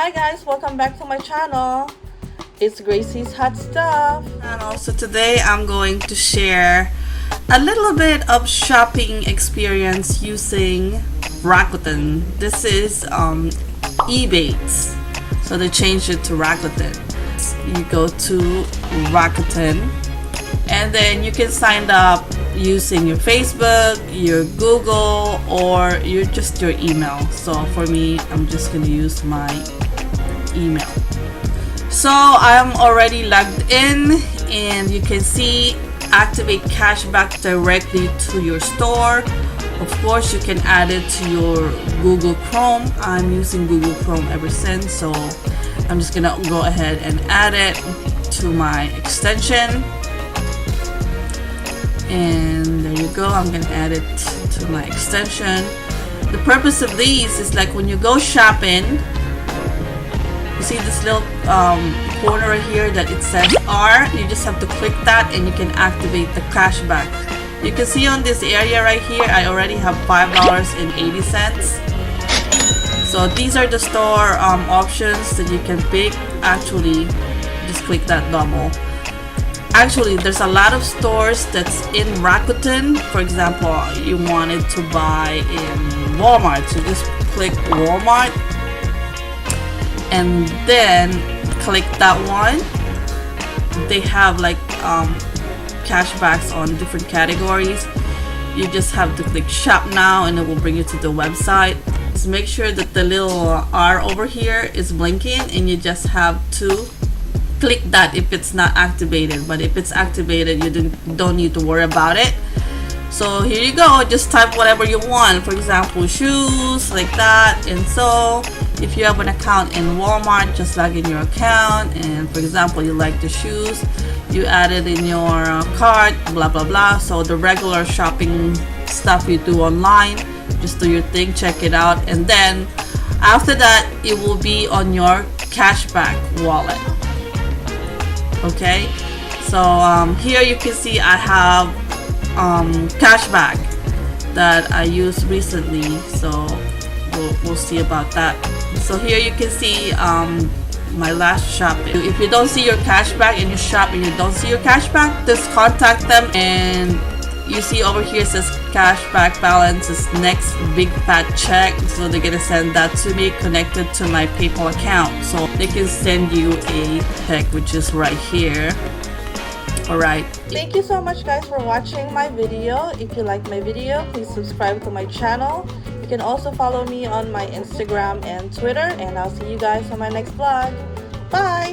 Hi guys, welcome back to my channel. It's Gracie's Hot Stuff. And also today I'm going to share a little bit of shopping experience using Rakuten. This is Ebates. So they changed it to Rakuten. You go to Rakuten and then you can sign up using your Facebook, your Google, or just your email. So for me, I'm just gonna use my email. So I'm already logged in and you can see activate cashback directly to your store. Of course, you can add it to your Google Chrome. I'm using Google Chrome ever since, so I'm just gonna go ahead and add it to my extension. And there you go, I'm gonna add it to my extension. The purpose of these is like when you go shopping, you see this little corner right here that it says R. You just have to click that and you can activate the cashback. You can see on this area right here, I already have $5.80. So these are the store options that you can pick. Actually, just click that double. Actually, there's a lot of stores that's in Rakuten. For example, you wanted to buy in Walmart, so just click Walmart and then click that one. They have like cashbacks on different categories. You just have to click shop now and it will bring you to the website. Just make sure that the little R over here is blinking and you just have to click that if it's not activated. But if it's activated, you don't need to worry about it. So here you go, just type whatever you want. For example, shoes, like that. And so if you have an account in Walmart, just log in your account, and for example you like the shoes, you add it in your cart, blah blah blah. So the regular shopping stuff you do online, just do your thing, check it out, and then after that it will be on your cashback wallet. Okay, so here you can see I have cashback that I used recently, so we'll see about that. So here you can see my last shopping. If you don't see your cashback and you shop and you don't see your cashback, just contact them. And you see over here it says cashback balance is next big fat check, so they're gonna send that to me connected to my PayPal account, so they can send you a check, which is right here. Alright, thank you so much guys for watching my video. If you like my video, please subscribe to my channel. You can also follow me on my Instagram and Twitter, and I'll see you guys on my next vlog. Bye!